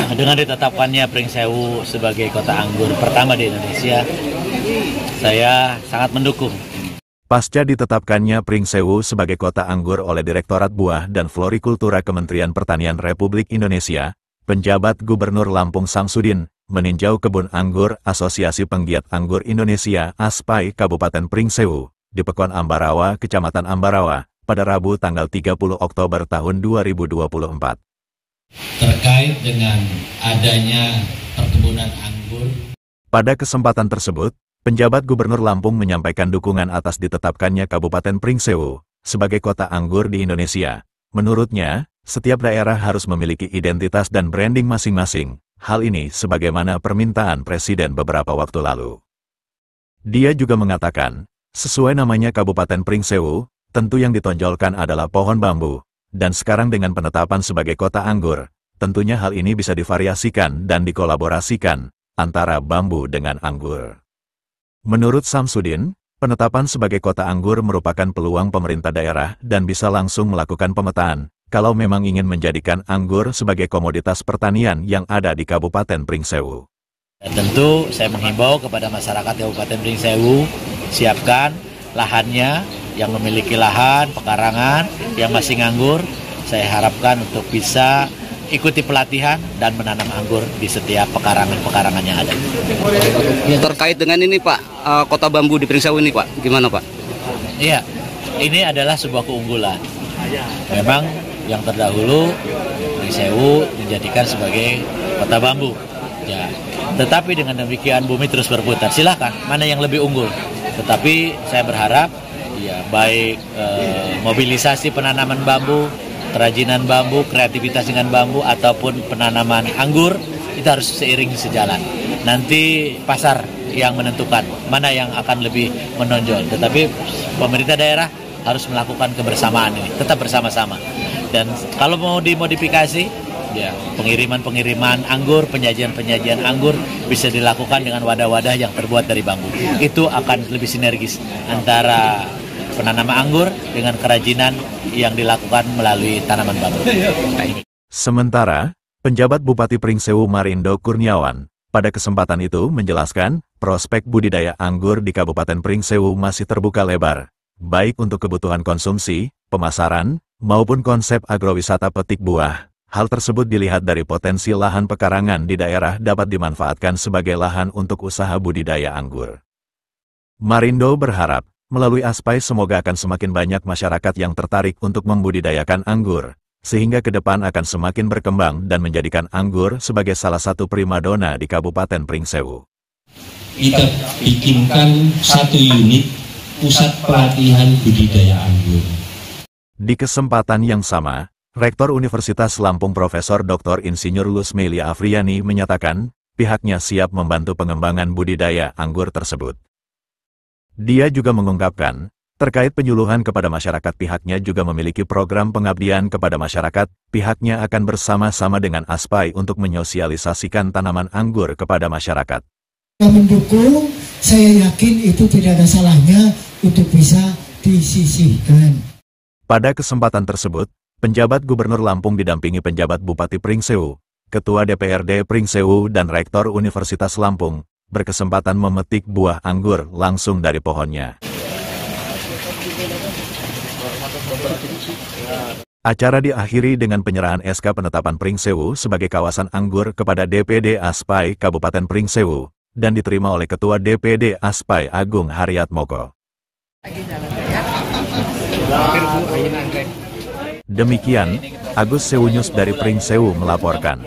Dengan ditetapkannya Pringsewu sebagai kota anggur pertama di Indonesia, saya sangat mendukung. Pasca ditetapkannya Pringsewu sebagai kota anggur oleh Direktorat Buah dan Florikultura Kementerian Pertanian Republik Indonesia, penjabat Gubernur Lampung Samsudin meninjau kebun anggur Asosiasi Penggiat Anggur Indonesia (ASPAI) Kabupaten Pringsewu di Pekon Ambarawa, Kecamatan Ambarawa, pada Rabu tanggal 30 Oktober tahun 2024. Terkait dengan adanya perkebunan anggur. Pada kesempatan tersebut, penjabat Gubernur Lampung menyampaikan dukungan atas ditetapkannya Kabupaten Pringsewu sebagai kota anggur di Indonesia. Menurutnya, setiap daerah harus memiliki identitas dan branding masing-masing. Hal ini sebagaimana permintaan Presiden beberapa waktu lalu. Dia juga mengatakan, sesuai namanya Kabupaten Pringsewu, tentu yang ditonjolkan adalah pohon bambu. Dan sekarang dengan penetapan sebagai kota anggur, tentunya hal ini bisa divariasikan dan dikolaborasikan antara bambu dengan anggur. Menurut Samsudin, penetapan sebagai kota anggur merupakan peluang pemerintah daerah dan bisa langsung melakukan pemetaan, kalau memang ingin menjadikan anggur sebagai komoditas pertanian yang ada di Kabupaten Pringsewu. Dan tentu saya menghimbau kepada masyarakat Kabupaten Pringsewu, siapkan lahannya, yang memiliki lahan, pekarangan, yang masih nganggur, saya harapkan untuk bisa ikuti pelatihan dan menanam anggur di setiap pekarangan-pekarangan yang ada. Terkait dengan ini Pak, kota bambu di Pringsewu ini Pak, gimana Pak? Iya, ini adalah sebuah keunggulan. Memang yang terdahulu Pringsewu dijadikan sebagai kota bambu. Ya, tetapi dengan demikian bumi terus berputar. Silahkan, mana yang lebih unggul. Tetapi saya berharap, ya baik mobilisasi penanaman bambu, kerajinan bambu, kreativitas dengan bambu, ataupun penanaman anggur, itu harus seiring sejalan. Nanti pasar yang menentukan mana yang akan lebih menonjol. Tetapi pemerintah daerah harus melakukan kebersamaan ini, tetap bersama-sama. Dan kalau mau dimodifikasi, ya pengiriman anggur, penyajian anggur bisa dilakukan dengan wadah-wadah yang terbuat dari bambu. Itu akan lebih sinergis antara penanaman anggur dengan kerajinan yang dilakukan melalui tanaman bambu. Sementara, penjabat Bupati Pringsewu Marindo Kurniawan pada kesempatan itu menjelaskan, prospek budidaya anggur di Kabupaten Pringsewu masih terbuka lebar, baik untuk kebutuhan konsumsi, pemasaran, maupun konsep agrowisata petik buah. Hal tersebut dilihat dari potensi lahan pekarangan di daerah dapat dimanfaatkan sebagai lahan untuk usaha budidaya anggur. Marindo berharap, melalui ASPAI semoga akan semakin banyak masyarakat yang tertarik untuk membudidayakan anggur, sehingga ke depan akan semakin berkembang dan menjadikan anggur sebagai salah satu primadona di Kabupaten Pringsewu. Kita bikinkan satu unit pusat pelatihan budidaya anggur. Di kesempatan yang sama, Rektor Universitas Lampung Profesor Dr. Insinyur Lusmelia Afriani menyatakan, pihaknya siap membantu pengembangan budidaya anggur tersebut. Dia juga mengungkapkan, terkait penyuluhan kepada masyarakat pihaknya juga memiliki program pengabdian kepada masyarakat, pihaknya akan bersama-sama dengan ASPAI untuk menyosialisasikan tanaman anggur kepada masyarakat. Mendukung, saya yakin itu tidak ada salahnya untuk bisa disisihkan. Pada kesempatan tersebut, penjabat Gubernur Lampung didampingi penjabat Bupati Pringsewu, Ketua DPRD Pringsewu dan Rektor Universitas Lampung, berkesempatan memetik buah anggur langsung dari pohonnya. Acara diakhiri dengan penyerahan SK penetapan Pringsewu sebagai kawasan anggur kepada DPD ASPAI Kabupaten Pringsewu, dan diterima oleh Ketua DPD ASPAI Agung Haryatmoko. Demikian, Agus Sewunyus dari Pringsewu melaporkan.